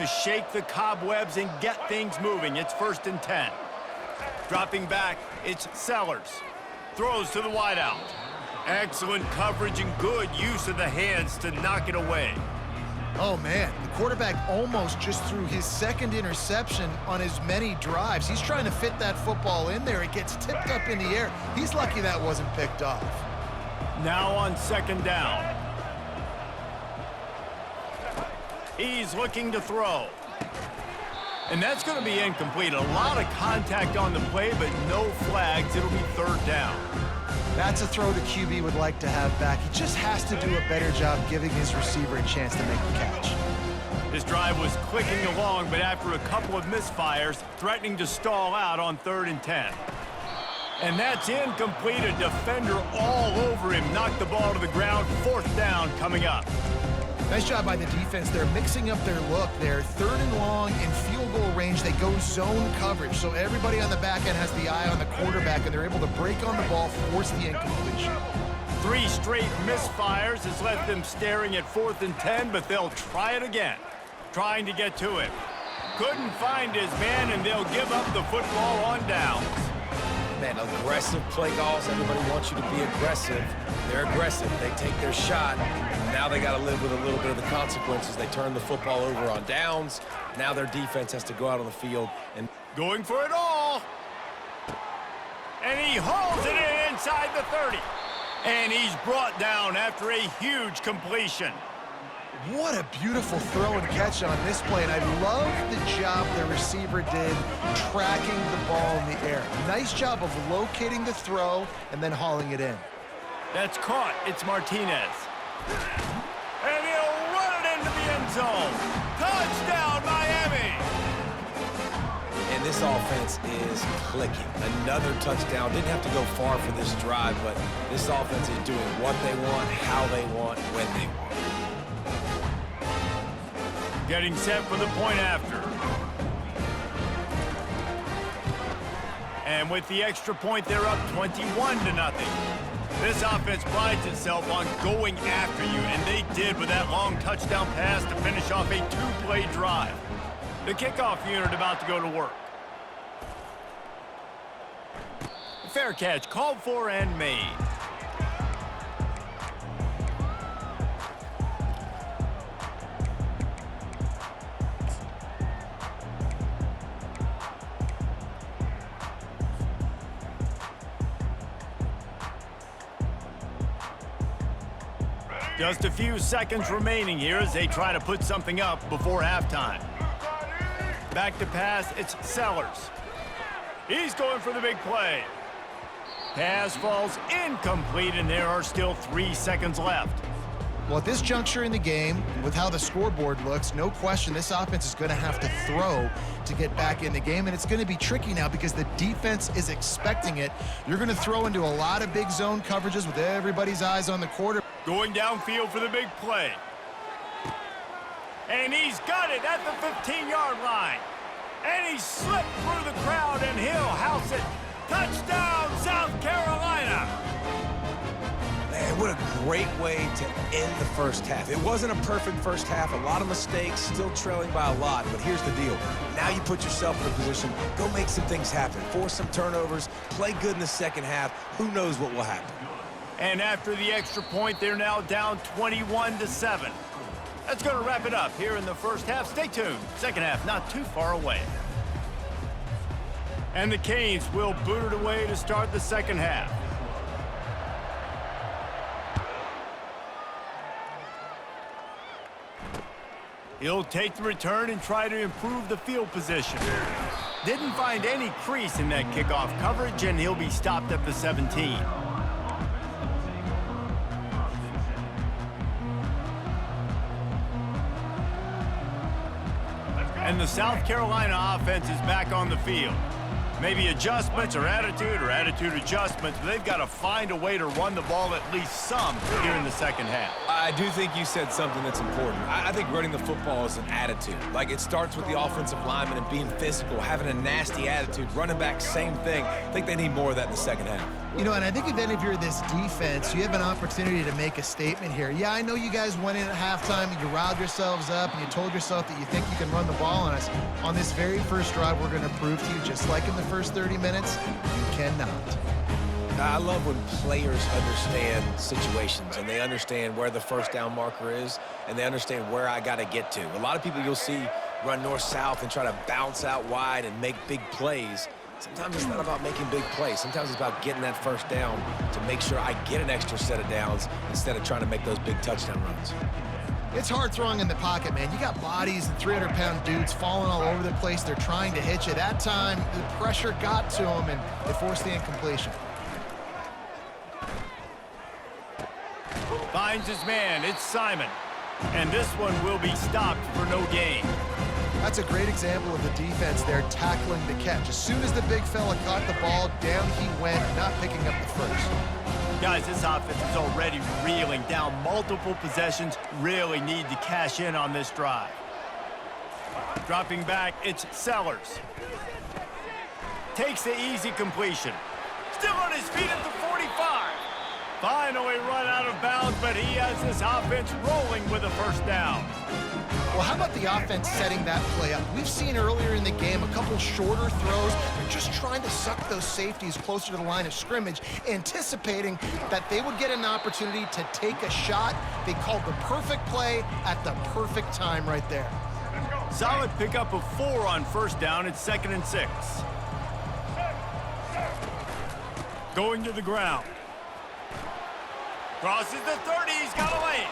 To shake the cobwebs and get things moving. It's 1st and 10. Dropping back, it's Sellers. Throws to the wideout. Excellent coverage and good use of the hands to knock it away. Oh, man, the quarterback almost just threw his second interception on as many drives. He's trying to fit that football in there. It gets tipped up in the air. He's lucky that wasn't picked off. Now on 2nd down. He's looking to throw. And that's going to be incomplete. A lot of contact on the play, but no flags. It'll be 3rd down. That's a throw the QB would like to have back. He just has to do a better job giving his receiver a chance to make the catch. This drive was clicking along, but after a couple of misfires, threatening to stall out on 3rd and 10. And that's incomplete. A defender all over him. Knocked the ball to the ground. 4th down coming up. Nice job by the defense. They're mixing up their look. They're 3rd and long in field goal range. They go zone coverage, so everybody on the back end has the eye on the quarterback, and they're able to break on the ball, force the incompletion. 3 straight misfires has left them staring at 4th and 10, but they'll try it again. Trying to get to him. Couldn't find his man, and they'll give up the football on downs. Man, aggressive play calls. Everybody wants you to be aggressive. They're aggressive. They take their shot. Now they got to live with a little bit of the consequences. They turn the football over on downs. Now their defense has to go out on the field and going for it all. And he holds it in inside the 30. And he's brought down after a huge completion. What a beautiful throw and catch on this play, and I love the job the receiver did tracking the ball in the air. Nice job of locating the throw and then hauling it in. That's caught. It's Martinez. And he'll run it into the end zone. Touchdown, Miami! And this offense is clicking. Another touchdown. Didn't have to go far for this drive, but this offense is doing what they want, how they want, when they want. Getting set for the point after. And with the extra point, they're up 21-0. This offense prides itself on going after you, and they did with that long touchdown pass to finish off a 2-play drive. The kickoff unit about to go to work. Fair catch called for and made. Just a few seconds remaining here as they try to put something up before halftime. Back to pass, it's Sellers. He's going for the big play. Pass falls incomplete, and there are still 3 seconds left. Well, at this juncture in the game, with how the scoreboard looks, no question this offense is going to have to throw to get back in the game, and it's going to be tricky now because the defense is expecting it. You're going to throw into a lot of big zone coverages with everybody's eyes on the quarter. Going downfield for the big play. And he's got it at the 15-yard line. And he slipped through the crowd, and he'll house it. Touchdown, South Carolina! Man, what a great way to end the first half. It wasn't a perfect first half, a lot of mistakes, still trailing by a lot, but here's the deal. Now you put yourself in a position, go make some things happen, force some turnovers, play good in the second half. Who knows what will happen? And after the extra point, they're now down 21-7. That's going to wrap it up here in the first half. Stay tuned. Second half not too far away. And the Canes will boot it away to start the second half. He'll take the return and try to improve the field position. Didn't find any crease in that kickoff coverage, and he'll be stopped at the 17. And the South Carolina offense is back on the field. Maybe adjustments or attitude adjustments, but they've got to find a way to run the ball at least some here in the second half. I do think you said something that's important. I think running the football is an attitude. Like, it starts with the offensive lineman and being physical, having a nasty attitude. Running back, same thing. I think they need more of that in the second half. You know, and I think if you're this defense, you have an opportunity to make a statement here. Yeah, I know you guys went in at halftime and you riled yourselves up and you told yourself that you think you can run the ball on us. On this very first drive, we're going to prove to you, just like in the first 30 minutes, you cannot. I love when players understand situations and they understand where the first down marker is and they understand where I got to get to. A lot of people you'll see run north-south and try to bounce out wide and make big plays. Sometimes it's not about making big plays. Sometimes it's about getting that first down to make sure I get an extra set of downs instead of trying to make those big touchdown runs. It's hard throwing in the pocket, man. You got bodies and 300-pound dudes falling all over the place. They're trying to hit you. That time, the pressure got to them, and they forced the incompletion. Finds his man. It's Simon. And this one will be stopped for no gain. That's a great example of the defense there tackling the catch. As soon as the big fella caught the ball, down he went, not picking up the first. Guys, this offense is already reeling down multiple possessions. Really need to cash in on this drive. Dropping back, it's Sellers. Takes the easy completion. Still on his feet at the 45. Finally run out of bounds, but he has this offense rolling with a first down. Well, how about the offense setting that play up? We've seen earlier in the game a couple shorter throws. They're just trying to suck those safeties closer to the line of scrimmage, anticipating that they would get an opportunity to take a shot. They called the perfect play at the perfect time right there. Solid pickup of 4 on first down. It's 2nd and 6. Going to the ground. Crosses the 30. He's got a lane.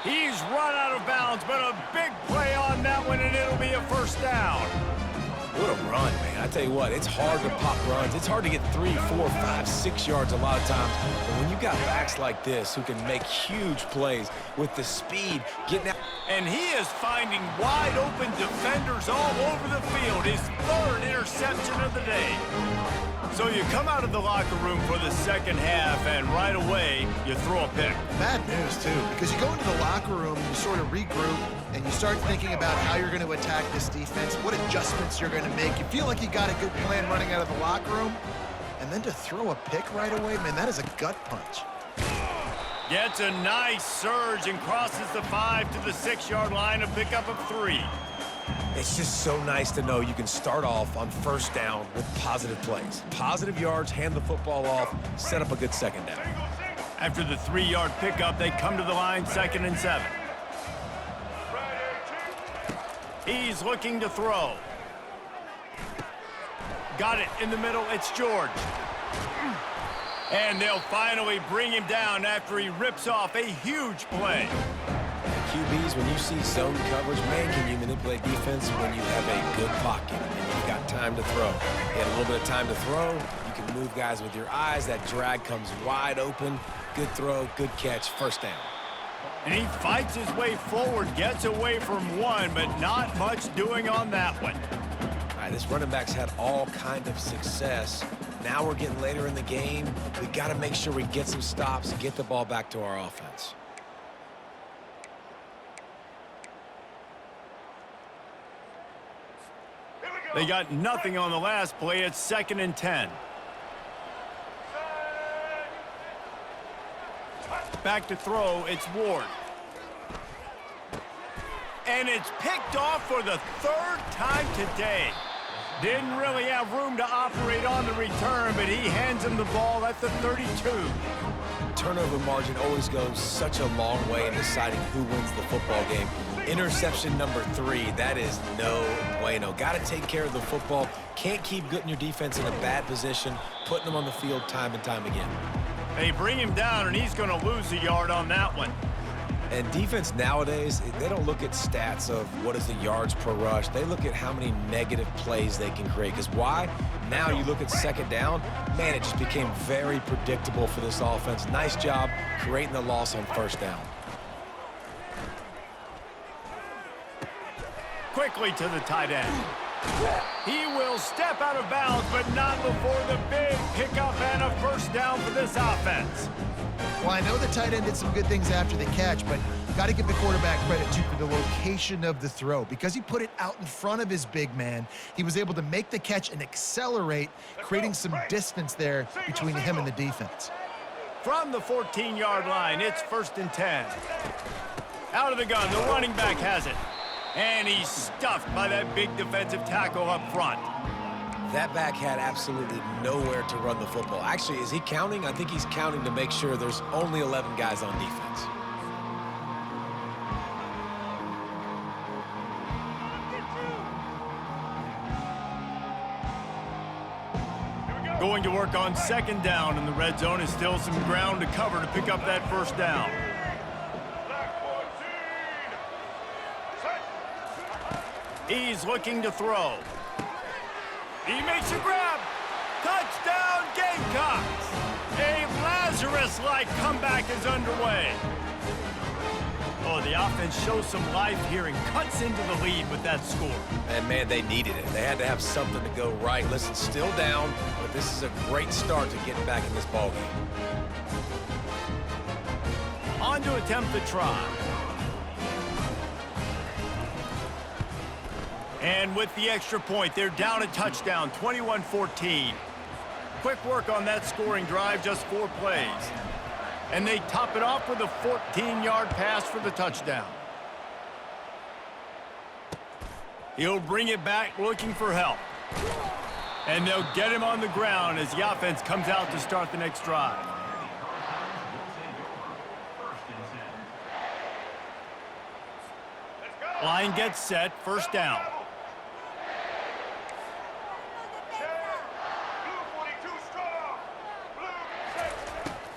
He's run out of bounds, but a big play on that one, and it'll be a first down. What a run, man. I tell you what, it's hard to pop runs. It's hard to get 3, 4, 5, 6 yards a lot of times. But when you got backs like this who can make huge plays with the speed, getting out. And he is finding wide open defenders all over the field. His 3rd interception of the day. So you come out of the locker room for the second half, and right away, you throw a pick. Bad news, too, because you go into the locker room and you sort of regroup, and you start thinking about how you're going to attack this defense, what adjustments you're going to make. You feel like you got a good plan running out of the locker room, and then to throw a pick right away, man, that is a gut punch. Gets a nice surge and crosses the 5 to the 6-yard line, a pickup of 3. It's just so nice to know you can start off on first down with positive plays. Positive yards, hand the football off, set up a good second down. After the 3-yard pickup, they come to the line, 2nd and 7. He's looking to throw. Got it in the middle, it's George. And they'll finally bring him down after he rips off a huge play. QBs, when you see zone coverage, man, can you manipulate defense when you have a good pocket and you've got time to throw. You had a little bit of time to throw. You can move guys with your eyes. That drag comes wide open. Good throw, good catch, first down. And he fights his way forward, gets away from one, but not much doing on that one. All right, this running back's had all kind of success. Now we're getting later in the game. We got to make sure we get some stops and get the ball back to our offense. They got nothing on the last play. It's 2nd and 10. Back to throw, it's Ward. And it's picked off for the 3rd time today. Didn't really have room to operate on the return, but he hands him the ball at the 32. Turnover margin always goes such a long way in deciding who wins the football game. Interception number 3, that is no bueno. Got to take care of the football. Can't keep getting your defense in a bad position, putting them on the field time and time again. They bring him down, and he's going to lose a yard on that one. And defense nowadays, they don't look at stats of what is the yards per rush. They look at how many negative plays they can create. Because why? Now you look at second down, man, it just became very predictable for this offense. Nice job creating the loss on first down. Quickly to the tight end. He will step out of bounds, but not before the big pickup and a first down for this offense. Well, I know the tight end did some good things after the catch, but got to give the quarterback credit, too, for the location of the throw. Because he put it out in front of his big man, he was able to make the catch and accelerate, creating some distance there between him and the defense. From the 14-yard line, it's 1st and 10. Out of the gun, the running back has it. And he's stuffed by that big defensive tackle up front. That back had absolutely nowhere to run the football. Actually, is he counting? I think he's counting to make sure there's only 11 guys on defense. Going to work on 2nd down, and the red zone is still some ground to cover to pick up that first down. He's looking to throw. He makes a grab. Touchdown, Gamecocks! A Lazarus-like comeback is underway. Oh, the offense shows some life here and cuts into the lead with that score. And, man, they needed it. They had to have something to go right. Listen, still down, but this is a great start to getting back in this ballgame. On to attempt the try. And with the extra point, they're down a touchdown, 21-14. Quick work on that scoring drive, just 4 plays. And they top it off with a 14-yard pass for the touchdown. He'll bring it back looking for help. And they'll get him on the ground as the offense comes out to start the next drive. Line gets set, 1st down.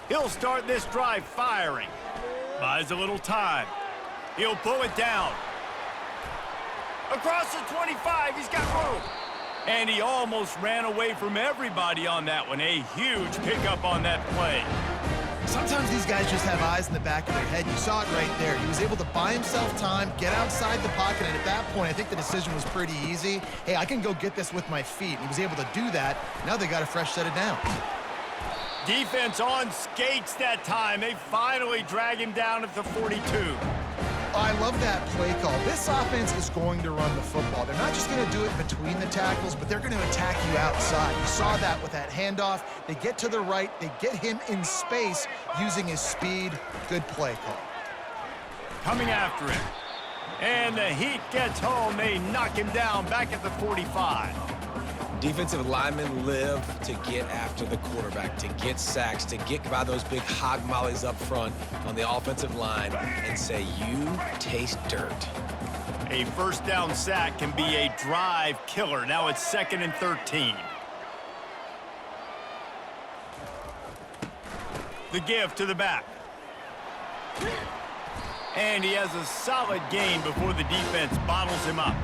He'll start this drive firing. Buys a little time. He'll pull it down. Across the 25, he's got room. And he almost ran away from everybody on that one. A huge pickup on that play. Sometimes these guys just have eyes in the back of their head. You saw it right there. He was able to buy himself time, get outside the pocket, and at that point, I think the decision was pretty easy. Hey, I can go get this with my feet. He was able to do that. Now they got a fresh set of downs. Defense on skates that time. They finally drag him down at the 42. I love that play call. This offense is going to run the football. They're not just going to do it between the tackles, but they're going to attack you outside. You saw that with that handoff. They get to the right. They get him in space using his speed. Good play call. Coming after him. And the heat gets home. They knock him down back at the 45. Defensive linemen live to get after the quarterback, to get sacks, to get by those big hog mollies up front on the offensive line and say, you taste dirt. A 1st down sack can be a drive killer. Now it's 2nd and 13. The give to the back. And he has a solid gain before the defense bottles him up.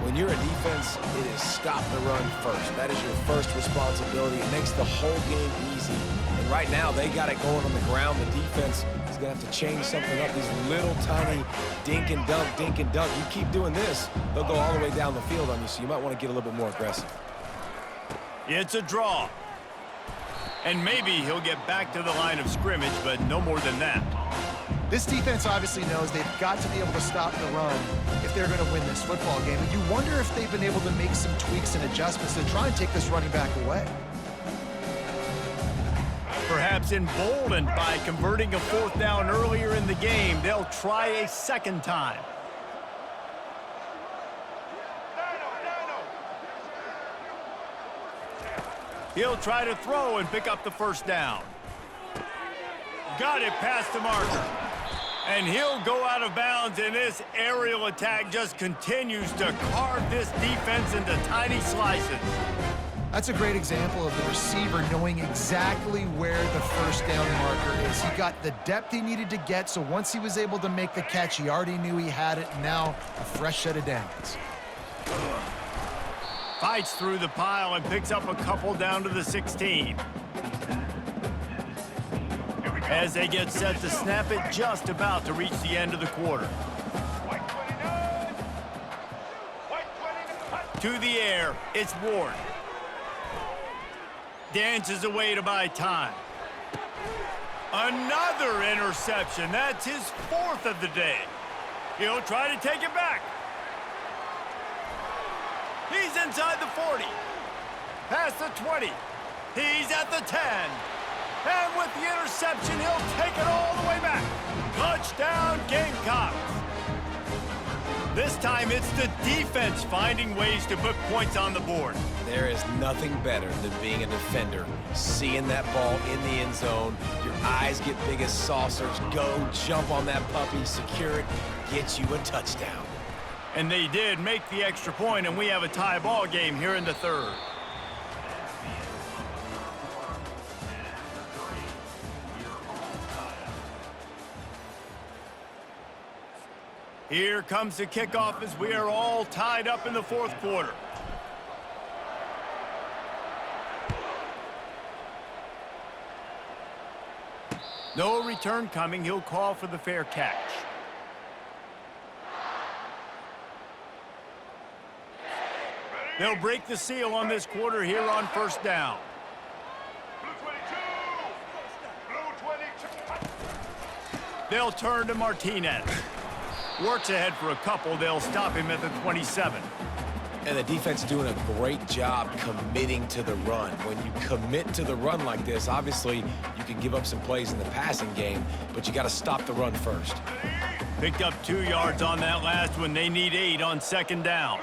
When you're a defense, it is stop the run first. That is your first responsibility. It makes the whole game easy. And right now, they got it going on the ground. The defense is going to have to change something up. These little tiny dink and dunk, dink and dunk. You keep doing this, they'll go all the way down the field on you, so you might want to get a little bit more aggressive. It's a draw. And maybe he'll get back to the line of scrimmage, but no more than that. This defense obviously knows they've got to be able to stop the run if they're going to win this football game. And you wonder if they've been able to make some tweaks and adjustments to try and take this running back away. Perhaps emboldened by converting a 4th down earlier in the game, they'll try a 2nd time. He'll try to throw and pick up the 1st down. Got it past the marker. And he'll go out of bounds, and this aerial attack just continues to carve this defense into tiny slices. That's a great example of the receiver knowing exactly where the 1st down marker is. He got the depth he needed to get, so once he was able to make the catch, he already knew he had it. Now a fresh set of downs. Fights through the pile and picks up a couple down to the 16. As they get set to snap it, just about to reach the end of the quarter. To the air, it's Ward. Dances away to buy time. Another interception. That's his 4th of the day. He'll try to take it back. He's inside the 40. Past the 20. He's at the 10. And with the interception, he'll take it all the way back. Touchdown, Gamecocks. This time, it's the defense finding ways to put points on the board. There is nothing better than being a defender, seeing that ball in the end zone, your eyes get big as saucers, go jump on that puppy, secure it, get you a touchdown. And they did make the extra point, and we have a tie ball game here in the 3rd. Here comes the kickoff as we are all tied up in the 4th quarter. No return coming. He'll call for the fair catch. They'll break the seal on this quarter here on 1st down. They'll turn to Martinez. Works ahead for a couple. They'll stop him at the 27. And the defense doing a great job committing to the run. When you commit to the run like this, obviously you can give up some plays in the passing game, but you got to stop the run first. Picked up 2 yards on that last one. They need 8 on 2nd down.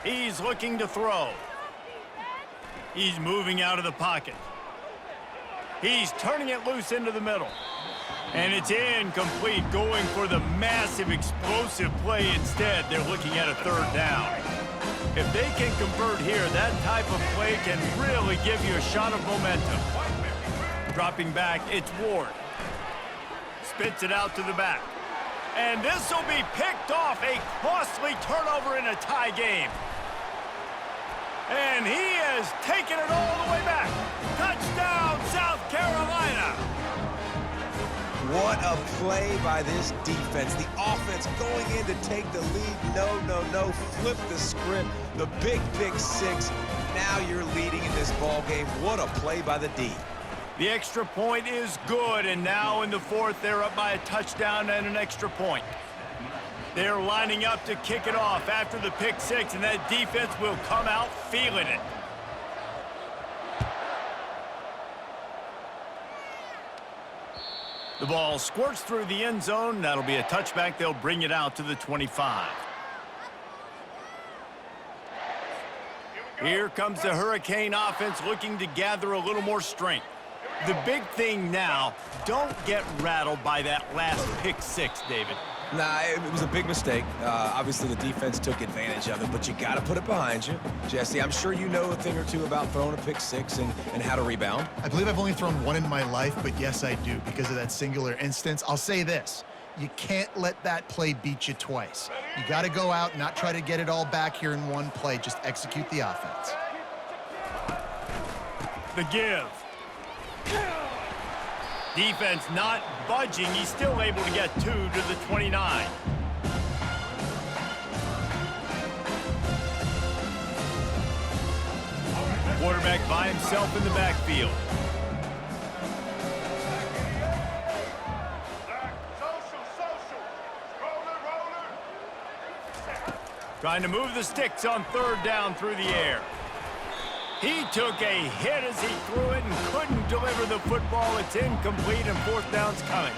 He's looking to throw. He's moving out of the pocket. He's turning it loose into the middle. And it's incomplete, going for the massive explosive play instead. They're looking at a 3rd down. If they can convert here, that type of play can really give you a shot of momentum. Dropping back, it's Ward. Spits it out to the back. And this will be picked off, a costly turnover in a tie game. And he has taken it all the way back. Touchdown, South Carolina. What a play by this defense. The offense going in to take the lead. No. Flip the script. The big pick 6. Now you're leading in this ball game. What a play by the D. The extra point is good, and now in the 4th, they're up by a touchdown and an extra point. They're lining up to kick it off after the pick 6, and that defense will come out feeling it. The ball squirts through the end zone. That'll be a touchback. They'll bring it out to the 25. Here comes the Hurricane offense looking to gather a little more strength. The big thing now, don't get rattled by that last pick 6, David. Nah, it was a big mistake. Obviously, the defense took advantage of it, but you got to put it behind you. Jesse, I'm sure you know a thing or two about throwing a pick 6 and how to rebound. I believe I've only thrown 1 in my life, but yes, I do because of that singular instance. I'll say this. You can't let that play beat you twice. You got to go out and not try to get it all back here in one play. Just execute the offense. The give. Defense not budging. He's still able to get 2 to the 29. Quarterback by himself in the backfield. Trying to move the sticks on 3rd down through the air. He took a hit as he threw it and couldn't deliver the football. It's incomplete and 4th down's coming.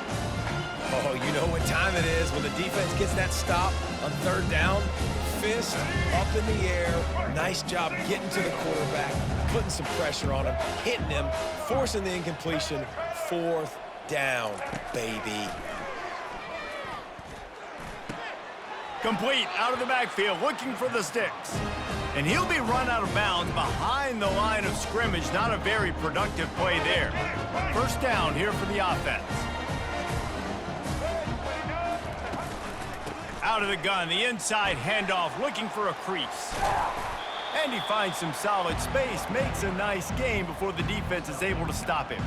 Oh, you know what time it is when the defense gets that stop on 3rd down. Fist up in the air. Nice job getting to the quarterback, putting some pressure on him, hitting him, forcing the incompletion. 4th down, baby. Complete out of the backfield, looking for the sticks. And he'll be run out of bounds behind the line of scrimmage. Not a very productive play there. 1st down here for the offense. Out of the gun, the inside handoff, looking for a crease. And he finds some solid space, makes a nice game before the defense is able to stop him.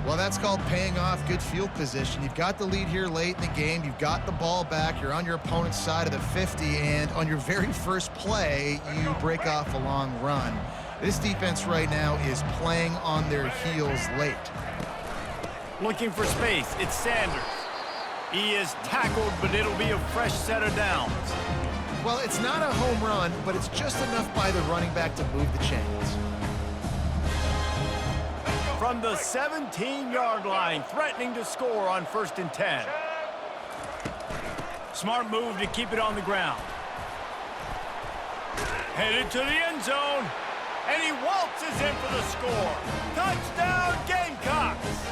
Well, that's called paying off good field position. You've got the lead here late in the game. You've got the ball back. You're on your opponent's side of the 50, and on your very first play, you break off a long run. This defense right now is playing on their heels late. Looking for space, it's Sanders. He is tackled, but it'll be a fresh set of downs. Well, it's not a home run, but it's just enough by the running back to move the chains. From the 17-yard line, threatening to score on 1st and 10. Smart move to keep it on the ground. Headed to the end zone, and he waltzes in for the score. Touchdown, Gamecocks!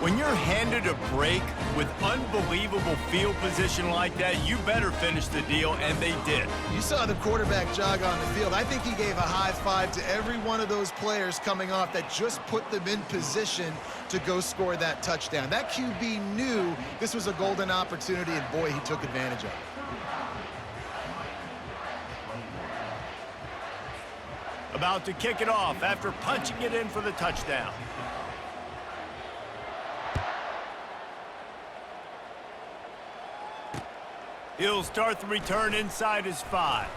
When you're handed a break with unbelievable field position like that, you better finish the deal, and they did. You saw the quarterback jog on the field. I think he gave a high five to every one of those players coming off that just put them in position to go score that touchdown. That QB knew this was a golden opportunity, and boy, he took advantage of it. About to kick it off after punching it in for the touchdown. He'll start the return inside his 5.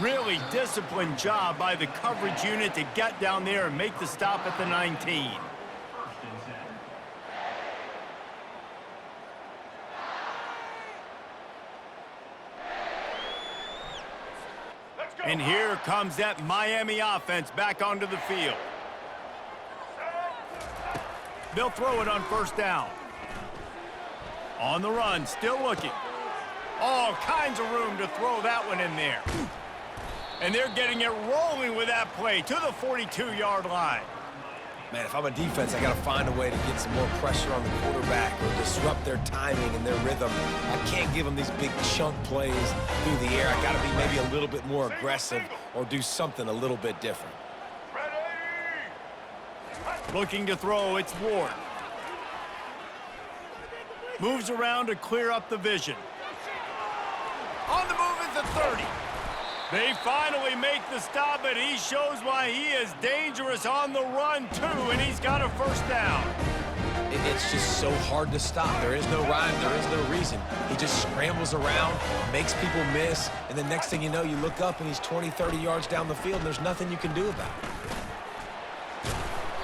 Really disciplined job by the coverage unit to get down there and make the stop at the 19. And here comes that Miami offense back onto the field. They'll throw it on 1st down. On the run, still looking. All kinds of room to throw that one in there. And they're getting it rolling with that play to the 42-yard line. Man, if I'm a defense, I got to find a way to get some more pressure on the quarterback or disrupt their timing and their rhythm. I can't give them these big chunk plays through the air. I got to be maybe a little bit more aggressive or do something a little bit different. Looking to throw, it's Ward. Moves around to clear up the vision. On the move is the 30. They finally make the stop, and he shows why he is dangerous on the run, too, and he's got a 1st down. It's just so hard to stop. There is no rhyme. There is no reason. He just scrambles around, makes people miss, and the next thing you know, you look up, and he's 20, 30 yards down the field, and there's nothing you can do about it.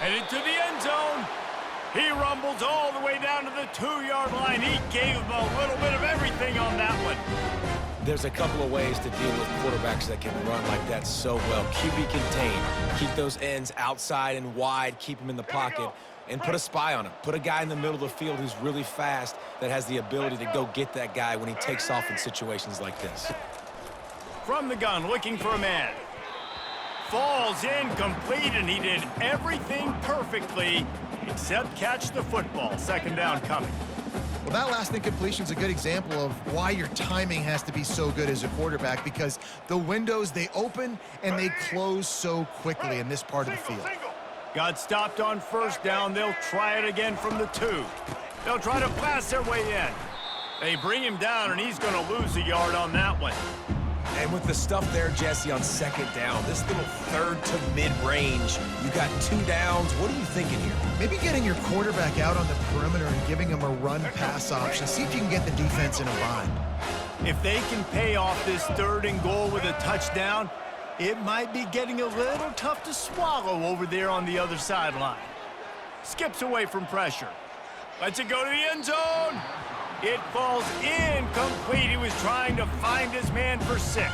Headed to the end zone. He rumbles all the way down to the 2-yard line. He gave him a little bit of everything on that one. There's a couple of ways to deal with quarterbacks that can run like that so well. QB contain. Keep those ends outside and wide. Keep them in the pocket. And put a spy on him. Put a guy in the middle of the field who's really fast that has the ability to go get that guy when he takes off in situations like this. From the gun, looking for a man. Falls incomplete, and he did everything perfectly except catch the football. 2nd down coming. Well, that last incompletion is a good example of why your timing has to be so good as a quarterback, because the windows, they open and they close so quickly in this part of the field. Got stopped on 1st down. They'll try it again from the 2. They'll try to pass their way in. They bring him down, and he's going to lose a yard on that one. And with the stuff there, Jesse, on 2nd down, this little 3rd to mid-range, you got 2 downs. What are you thinking here? Maybe getting your quarterback out on the perimeter and giving him a run-pass option. See if you can get the defense in a bind. If they can pay off this 3rd and goal with a touchdown, it might be getting a little tough to swallow over there on the other sideline. Skips away from pressure. Lets it go to the end zone. It falls incomplete. He was trying to find his man for 6.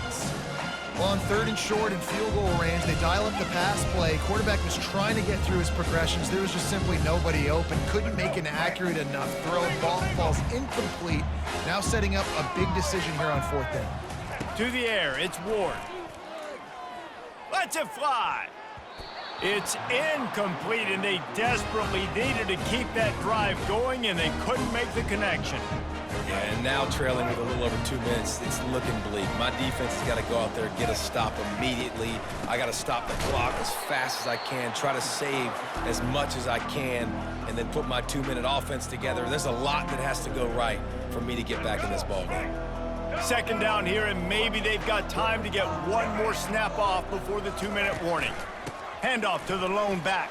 Well, on 3rd and short and field goal range, they dial up the pass play. Quarterback was trying to get through his progressions. There was just simply nobody open. Couldn't make an accurate enough throw. Ball falls incomplete. Now setting up a big decision here on 4th down. To the air, it's Ward. Lets it fly. It's incomplete, and they desperately needed to keep that drive going, and they couldn't make the connection. Yeah, and now trailing with a little over 2 minutes, it's looking bleak. My defense has got to go out there and get a stop immediately. I got to stop the clock as fast as I can, try to save as much as I can, and then put my 2-minute offense together. There's a lot that has to go right for me to get back in this ballgame. Second down here, and maybe they've got time to get one more snap off before the 2-minute warning. Handoff to the lone back.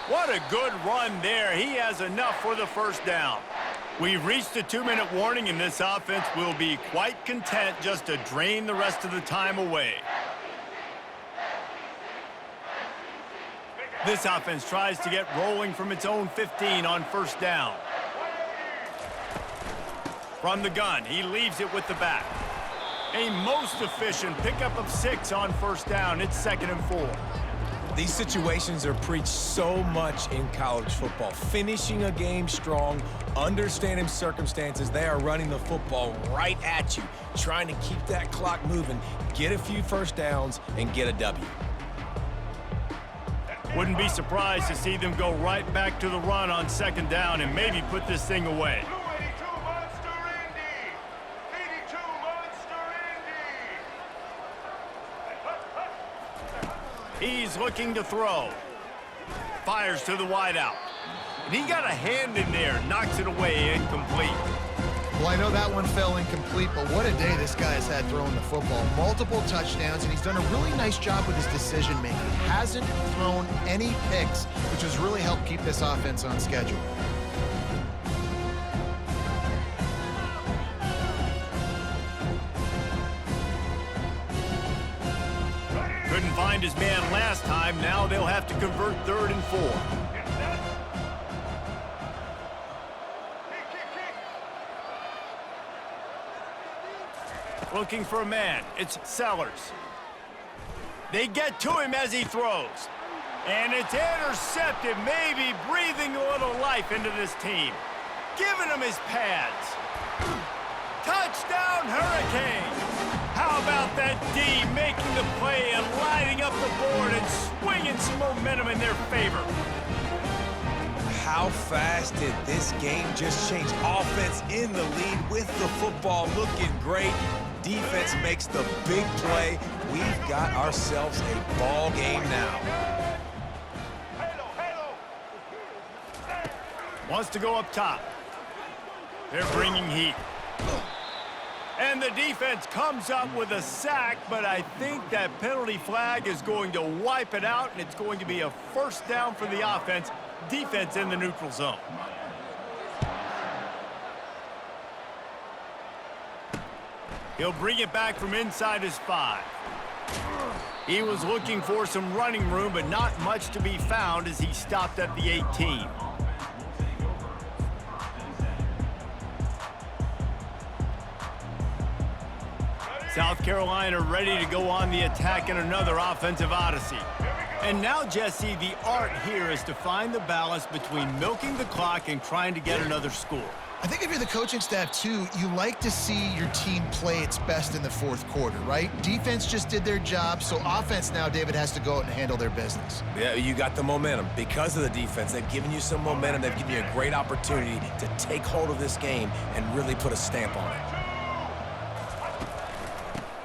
What a good run there. He has enough for the first down. We've reached the 2-minute warning, and this offense will be quite content just to drain the rest of the time away. This offense tries to get rolling from its own 15 on first down. From the gun, he leaves it with the back. A most efficient pickup of 6 on first down. It's 2nd and 4. These situations are preached so much in college football. Finishing a game strong, understanding circumstances. They are running the football right at you, trying to keep that clock moving, get a few first downs, and get a W. Wouldn't be surprised to see them go right back to the run on 2nd down and maybe put this thing away. He's looking to throw. Fires to the wideout. And he got a hand in there, knocks it away, incomplete. Well, I know that one fell incomplete, but what a day this guy has had throwing the football. Multiple touchdowns, and he's done a really nice job with his decision-making. Hasn't thrown any picks, which has really helped keep this offense on schedule. Couldn't find his man last time. Now they'll have to convert 3rd and 4. Looking for a man. It's Sellers. They get to him as he throws. And it's intercepted, maybe breathing a little life into this team. Giving him his pads. Touchdown, Hurricanes! How about that D making the play and lighting up the board and swinging some momentum in their favor? How fast did this game just change? Offense in the lead with the football, looking great. Defense makes the big play. We've got ourselves a ball game now. Wants to go up top. They're bringing heat. And the defense comes up with a sack, but I think that penalty flag is going to wipe it out, and it's going to be a first down for the offense. Defense in the neutral zone. He'll bring it back from inside his 5. He was looking for some running room, but not much to be found as he stopped at the 18. South Carolina ready to go on the attack in another offensive odyssey. And now, Jesse, the art here is to find the balance between milking the clock and trying to get another score. I think if you're the coaching staff, too, you like to see your team play its best in the 4th quarter, right? Defense just did their job, so offense now, David, has to go out and handle their business. Yeah, you got the momentum. Because of the defense, they've given you some momentum. They've given you a great opportunity to take hold of this game and really put a stamp on it.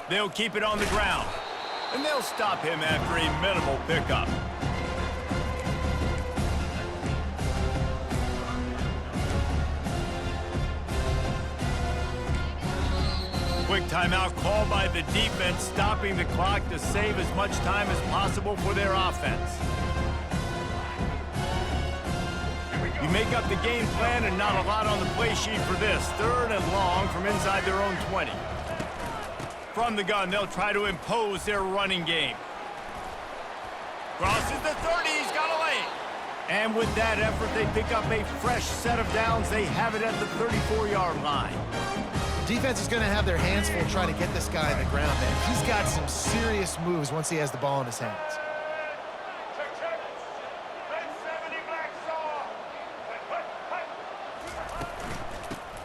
They'll keep it on the ground, and they'll stop him after a minimal pickup. Quick timeout called by the defense, stopping the clock to save as much time as possible for their offense. You make up the game plan and not a lot on the play sheet for this. 3rd and long from inside their own 20. From the gun, they'll try to impose their running game. Crosses the 30, he's got a lane. And with that effort, they pick up a fresh set of downs. They have it at the 34-yard line. Defense is going to have their hands full trying to get this guy on the ground, man. He's got some serious moves once he has the ball in his hands.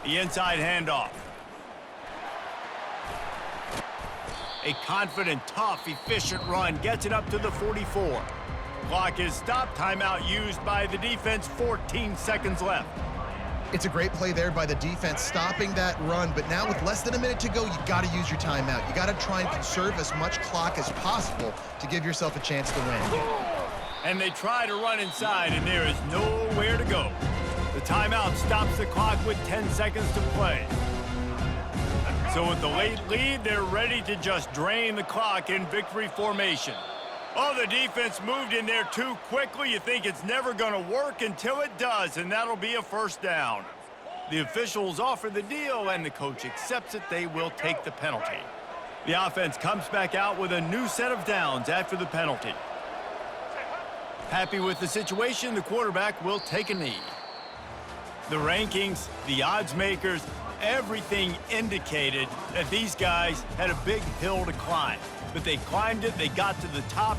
The inside handoff. A confident, tough, efficient run gets it up to the 44. Clock is stopped. Timeout used by the defense. 14 seconds left. It's a great play there by the defense, stopping that run. But now with less than a minute to go, you got to use your timeout. You got to try and conserve as much clock as possible to give yourself a chance to win. And they try to run inside, and there is nowhere to go. The timeout stops the clock with 10 seconds to play. So with the late lead, they're ready to just drain the clock in victory formation. Oh, the defense moved in there too quickly. You think it's never going to work until it does, and that'll be a first down. The officials offer the deal, and the coach accepts it. They will take the penalty. The offense comes back out with a new set of downs after the penalty. Happy with the situation, the quarterback will take a knee. The rankings, the odds makers, everything indicated that these guys had a big hill to climb. But they climbed it, they got to the top.